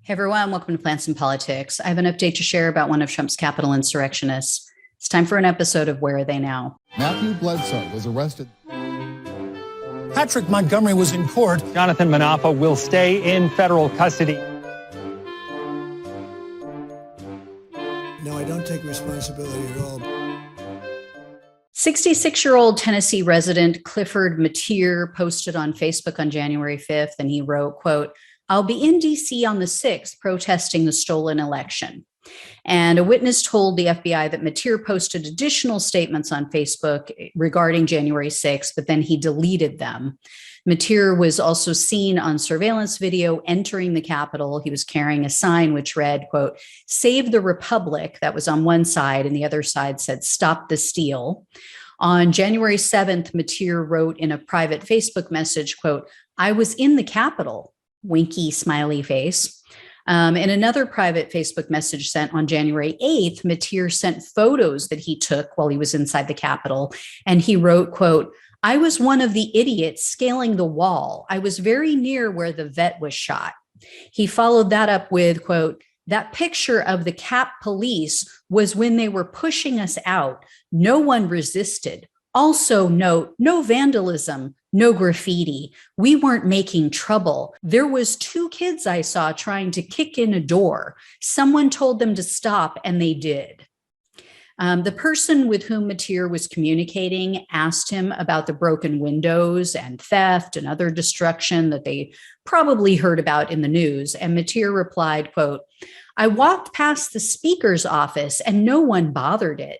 Hey everyone, welcome to Plants and Politics. I have an update to share about one of Trump's Capitol insurrectionists. It's time for an episode of Where Are They Now? Matthew Bledsoe was arrested. Patrick Montgomery was in court. Jonathan Manapa will stay in federal custody. No, I don't take responsibility at all. 66-year-old Tennessee resident Clifford Meteer posted on Facebook on January 5th, and he wrote, quote, "I'll be in D.C. on the 6th protesting the stolen election." And a witness told the FBI that Meteer posted additional statements on Facebook regarding January 6th, but then he deleted them. Meteer was also seen on surveillance video entering the Capitol. He was carrying a sign which read, quote, "Save the Republic." That was on one side, and the other side said, "Stop the steal." On January 7th, Meteer wrote in a private Facebook message, quote, "I was in the Capitol." Winky smiley face. In another private Facebook message sent on January 8th, Meteer sent photos that he took while he was inside the Capitol. And he wrote, quote, "I was one of the idiots scaling the wall. I was very near where the vet was shot." He followed that up with, quote, "That picture of the Cap police was when they were pushing us out. No one resisted. Also note, no vandalism, no graffiti. We weren't making trouble. There was 2 kids I saw trying to kick in a door. Someone told them to stop and they did." The person with whom Meteer was communicating asked him about the broken windows and theft and other destruction that they probably heard about in the news. And Meteer replied, quote, "I walked past the speaker's office and no one bothered it.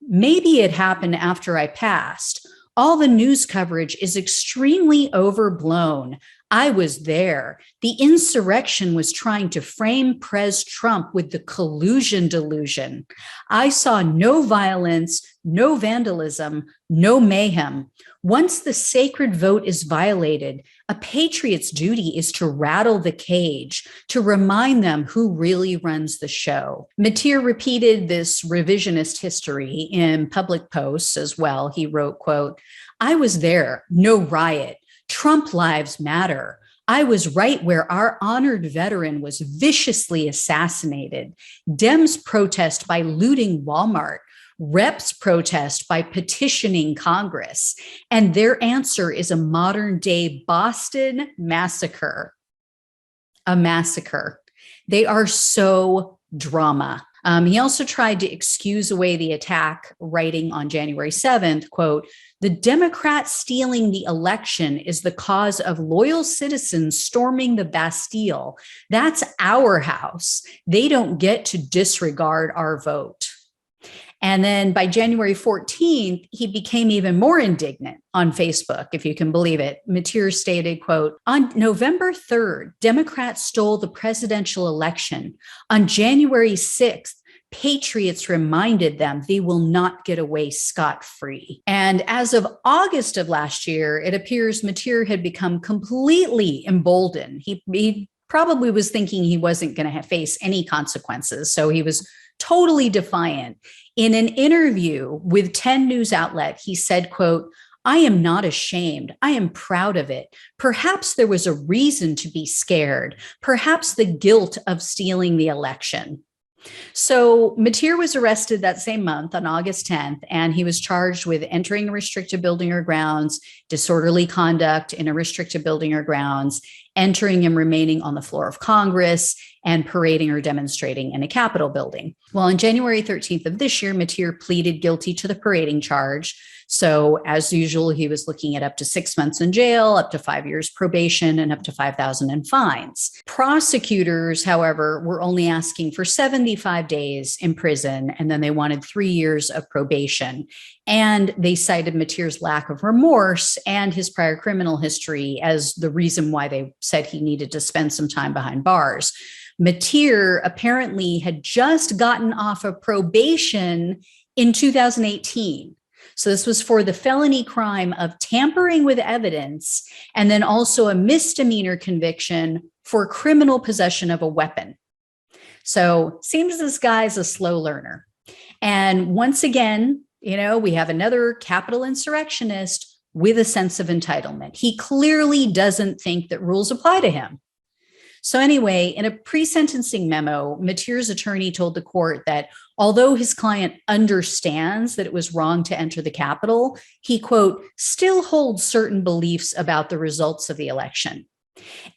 Maybe it happened after I passed. All the news coverage is extremely overblown. I was there. The insurrection was trying to frame Pres Trump with the collusion delusion. I saw no violence, no vandalism, no mayhem. Once the sacred vote is violated, a patriot's duty is to rattle the cage, to remind them who really runs the show." Meteer repeated this revisionist history in public posts as well. He wrote, quote, "I was there, no riot. Trump lives matter. I was right where our honored veteran was viciously assassinated. Dems protest by looting Walmart. Reps protest by petitioning Congress. And their answer is a modern day Boston massacre." A massacre. They are so drama. He also tried to excuse away the attack, writing on January 7th, quote, "The Democrats stealing the election is the cause of loyal citizens storming the Bastille. That's our house. They don't get to disregard our vote." And then by January 14th, he became even more indignant on Facebook, if you can believe it. Meteer stated, quote, "On November 3rd, Democrats stole the presidential election. On January 6th, patriots reminded them they will not get away scot-free." And as of August of last year, it appears Meteer had become completely emboldened. He probably was thinking he wasn't going to face any consequences. So he was totally defiant. In an interview with 10 news outlet, he said, quote, "I am not ashamed. I am proud of it. Perhaps there was a reason to be scared. Perhaps the guilt of stealing the election." So Meteer was arrested that same month on August 10th, and he was charged with entering a restricted building or grounds, disorderly conduct in a restricted building or grounds, entering and remaining on the floor of Congress, and parading or demonstrating in a Capitol building. Well, on January 13th of this year, Meteer pleaded guilty to the parading charge. So as usual, he was looking at up to 6 months in jail, up to 5 years probation, and up to $5,000 in fines. Prosecutors, however, were only asking for 75 days in prison, and then they wanted 3 years of probation. And they cited Meteer's lack of remorse and his prior criminal history as the reason why they said he needed to spend some time behind bars. Meteer apparently had just gotten off of probation in 2018. So this was for the felony crime of tampering with evidence, and then also a misdemeanor conviction for criminal possession of a weapon. So seems this guy's a slow learner. And once again, we have another Capitol insurrectionist with a sense of entitlement. He clearly doesn't think that rules apply to him. So anyway, in a pre-sentencing memo, Meteer's attorney told the court that although his client understands that it was wrong to enter the Capitol, he, quote, still holds certain beliefs about the results of the election.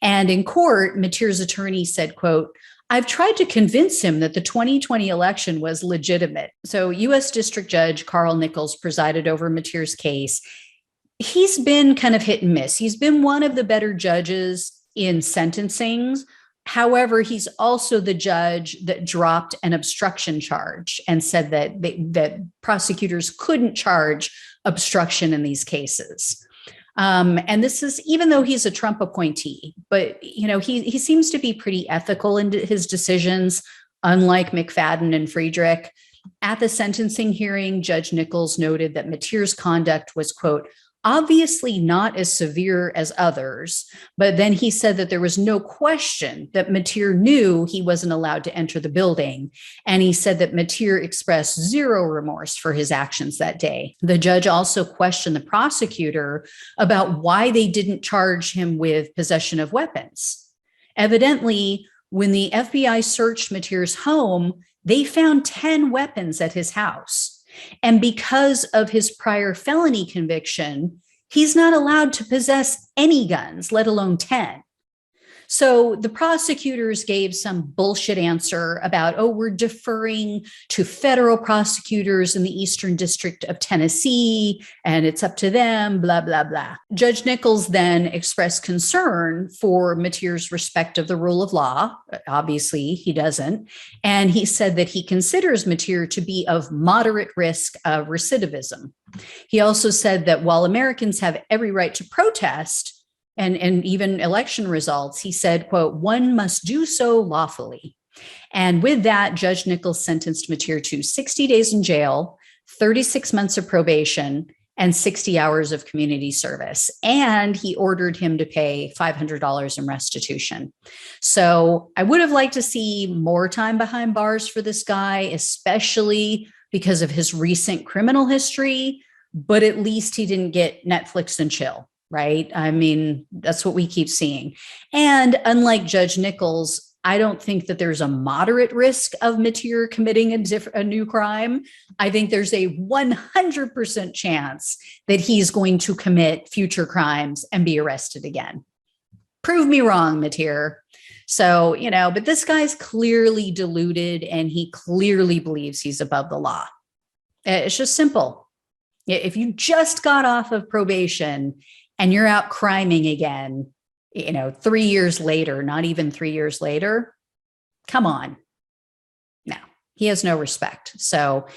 And in court, Meteer's attorney said, quote, I've tried to convince him that the 2020 election was legitimate. So U.S. District Judge Carl Nichols presided over Meteer's case. He's been kind of hit and miss. He's been one of the better judges in sentencing. However, he's also the judge that dropped an obstruction charge and said that prosecutors couldn't charge obstruction in these cases. And this is even though he's a Trump appointee, but he seems to be pretty ethical in his decisions, unlike McFadden and Friedrich. At the sentencing hearing, Judge Nichols noted that Meteer's conduct was, quote, obviously not as severe as others, but then he said that there was no question that Meteer knew he wasn't allowed to enter the building. And he said that Meteer expressed zero remorse for his actions that day. The judge also questioned the prosecutor about why they didn't charge him with possession of weapons. Evidently, when the FBI searched Meteer's home, they found 10 weapons at his house. And because of his prior felony conviction, he's not allowed to possess any guns, let alone 10. So the prosecutors gave some bullshit answer about, we're deferring to federal prosecutors in the Eastern District of Tennessee, and it's up to them, blah, blah, blah. Judge Nichols then expressed concern for Meteer's respect of the rule of law. Obviously, he doesn't. And he said that he considers Meteer to be of moderate risk of recidivism. He also said that while Americans have every right to protest, and even election results, he said, quote, one must do so lawfully. And with that, Judge Nichols sentenced Meteer to 60 days in jail, 36 months of probation, and 60 hours of community service. And he ordered him to pay $500 in restitution. So I would have liked to see more time behind bars for this guy, especially because of his recent criminal history, but at least he didn't get Netflix and chill. Right? I mean, that's what we keep seeing. And unlike Judge Nichols, I don't think that there's a moderate risk of Meteer committing a new crime. I think there's a 100% chance that he's going to commit future crimes and be arrested again. Prove me wrong, Meteer. So, but this guy's clearly deluded and he clearly believes he's above the law. It's just simple. If you just got off of probation and you're out criming again, 3 years later, not even 3 years later, come on. No, he has no respect. So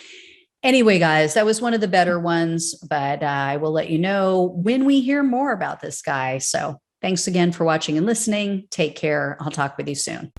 anyway, guys, that was one of the better ones, but I will let you know when we hear more about this guy. So thanks again for watching and listening. Take care. I'll talk with you soon.